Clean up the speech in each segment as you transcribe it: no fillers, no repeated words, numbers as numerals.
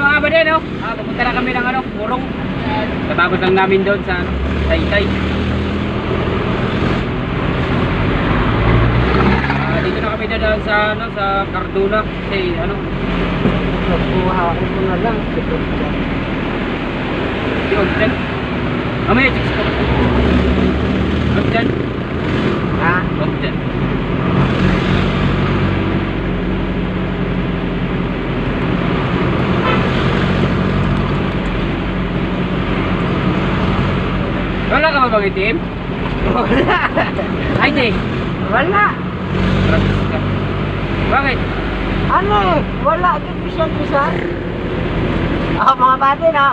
mga kabady, no? Pupunta na kami ng Murong. Katapos lang namin doon sa Taytay. Dito na kami doon sa sa Cardona kasi Kuha ko na lang. si Ogden. Mamaya chicks ko. Ogden. Ha? Ogden. Wala ka ba bang itim? Wala. Ay, di. Wala. Gratis ka. Bakit? Ano eh? Wala. Pisan-pisan. Mga bati na.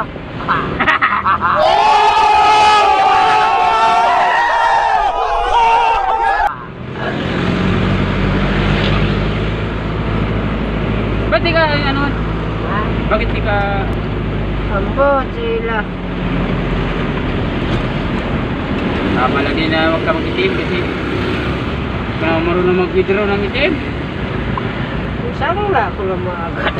Ba't di ka, Ha? bakit di ka, Ambo, sila. tama lang din na huwag ka mag-itim kasi kung marunong mag-withdraw ng itim. Sana wala ako lang mga agad.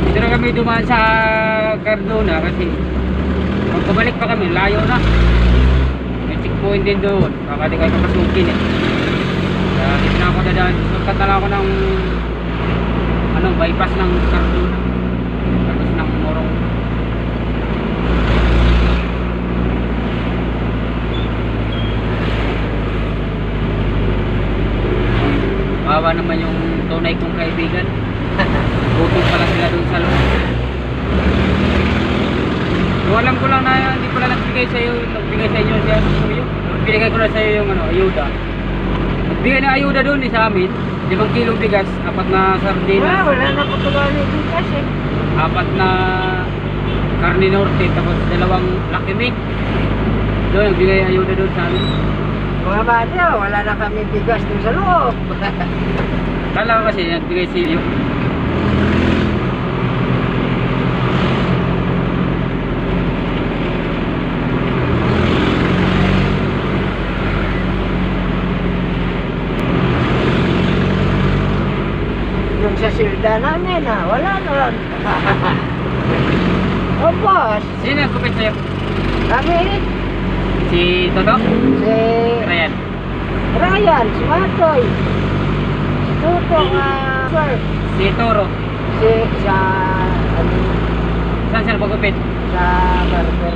Dito na kami dumaan sa Cardona kasi magpabalik pa kami, layo na. May checkpoint din doon, baka di kayo papasukin eh. Kaya dito na ako dadaan, sukat na lang ako ng bypass ng Cardona tapos ng Morong. Bawa naman yung tunay kong kaibigan. Gutom pala sila doon sa loob. Yung alam ko lang na hindi pala nagbigay sa iyo siya. Nagbigay ko na sa iyo yung ayuda. Nagbigay na ayuda doon sa amin. 5 kilong bigas, 4 na sardinas. Wala na ko tuloy ni kasi. 4 na karne norte, tapos 2 Lucky Meat. Doon, nagbigay ayuda doon sa amin. Mga bati, wala na kami bigas dun sa loob. Kala ko kasi nagbigay sa iyo. Yung sa silda namin, wala na lang. O boss, Sino nagkupit sa'yo? kami, Si Toto? si Ryan. Ryan, si Matoy, si Tutong, sir, Si Toro. sa, Saan siya nagpagkupit? sa barber.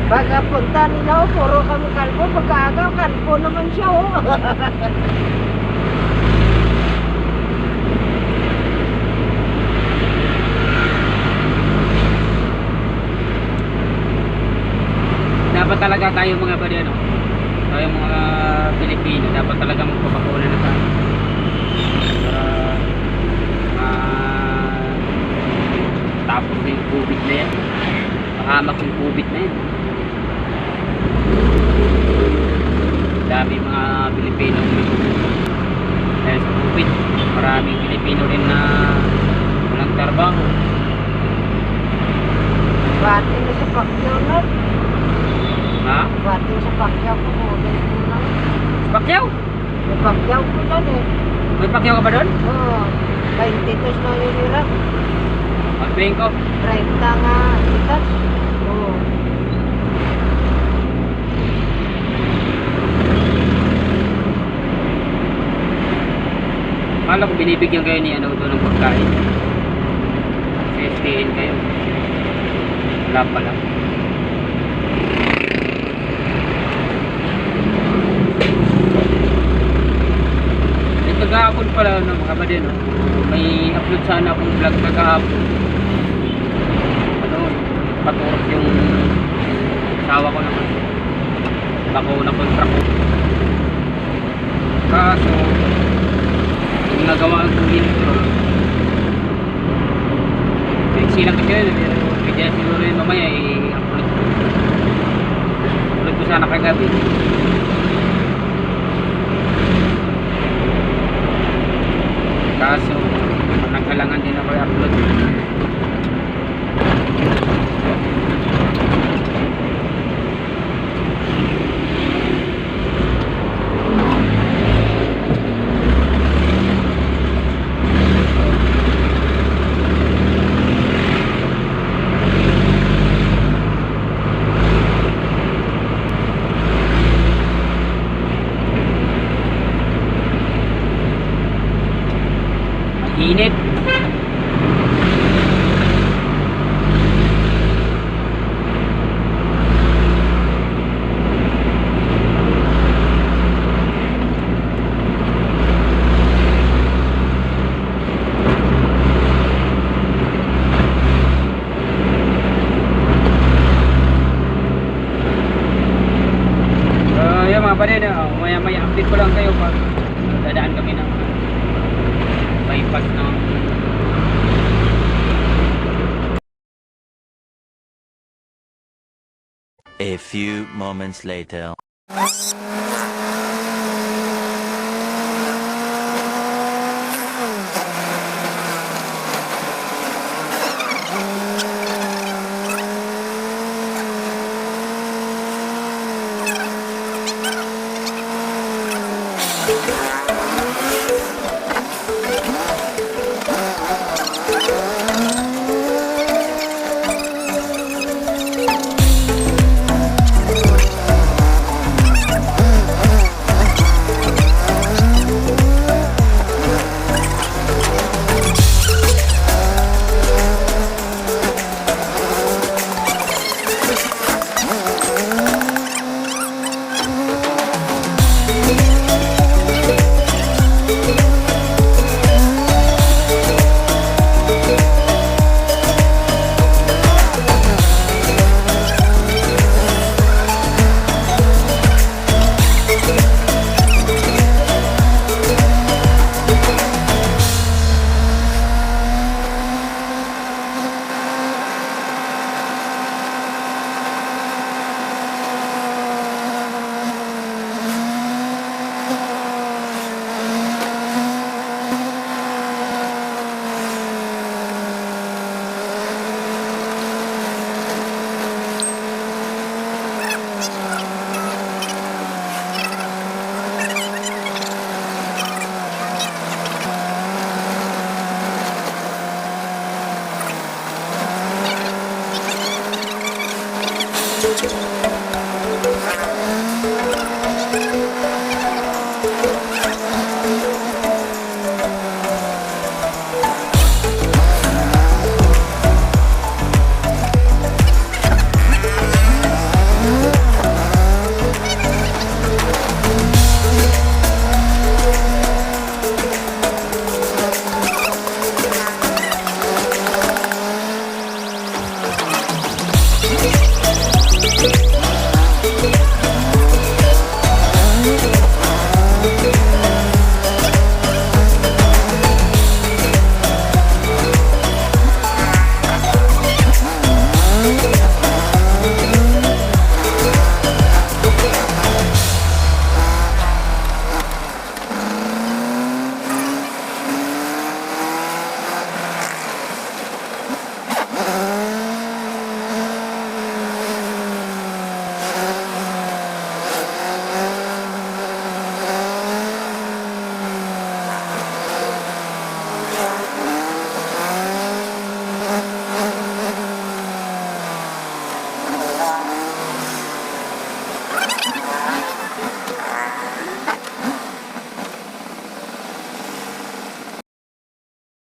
Pagkapunta nila, puro kami kalbo, pagkaagaw, kalbo naman siya, Dapat talaga tayo mga badi, tayo mga Pilipino, dapat talaga magpapakuna na tayo para tapos na yung COVID na yan, mahamak yung COVID na yan. Dami mga Pilipino dahil sa COVID, maraming Pilipino rin na walang trabaho. Bati na sa Pacquiao na. Ha? Bati sa Pacquiao ko mo. Pacquiao? May Pacquiao ko dyan eh. May Pacquiao ka ba doon? Oo. 22 na nilirap. Magping ko. 30 nga itas. Oo. Kala ko binibigyan kayo ni doon ng pagkain. STN kayo. Wala pala. Kagahapon pala mga kabady, may upload sana akong vlog kagahapon. Paturok yung asawa ko naman. Bako na kontra ko. Kaso yung nagawa ko intro. Silang kasi yun. Kaya siguro yun mamaya i-upload ko. Upload ko sana kagabi. Kaso nagkalangan din ako i-upload. mga banana, maya-maya update ko lang kayo pag dadaan kami ng bypass na. A few moments later.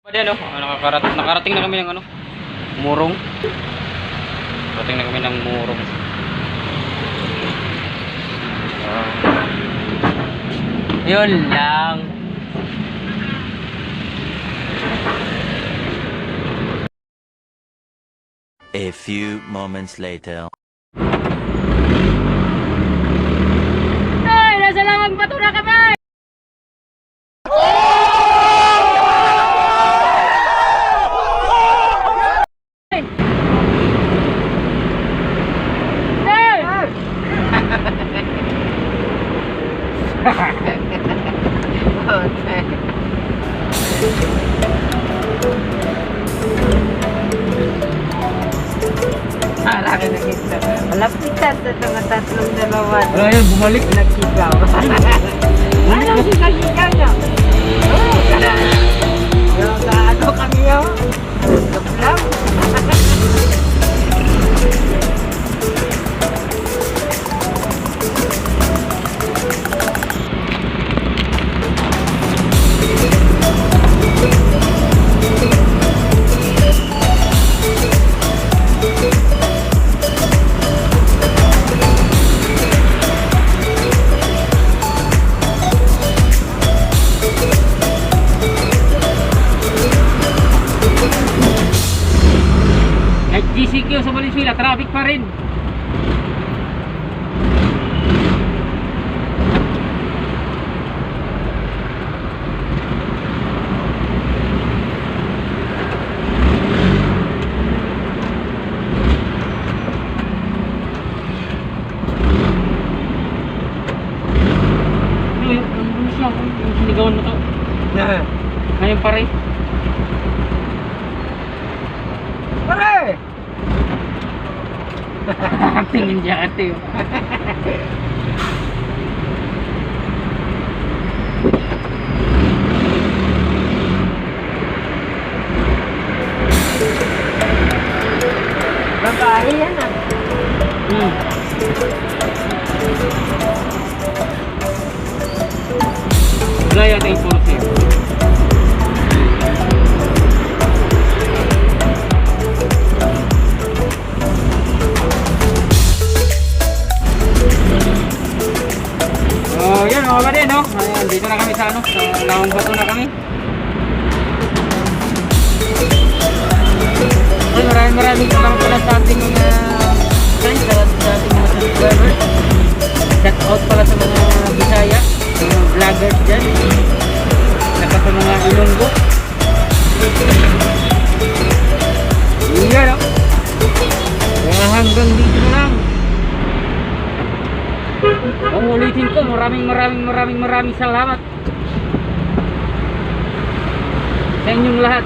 Pwede ano, nakarating na kami ng ano, Murong. Nakarating na kami ng Murong. Yun lang. A few moments later. Ay, nasa lamang bato na kami! Laki nakita. Malapitan sa mga tatlong dalawa. Wala yan, bumalik. Nagsigaw. Ano sigaw niya? Oh, kada. Ano kami yun? Kaplam. GCQ sa Valenzuela, traffic pa rin. pare. Pare! Tingin niya ate. Babae yan ah. Hmm. Wala yata yung for sale. Oh, yan mga kapatid, no? Ayan, dito na kami sa ano, sa Lawang Bato na kami. Ay, maraming salamat pala sa ating mga friends, sa ating mga subscribers. Shout out pala sa mga Bisaya, sa mga vloggers dyan, saka sa mga Ilonggo. Yan, no? Kaya hanggang dito na lang. Kung ulitin ko, maraming salamat sa inyong lahat.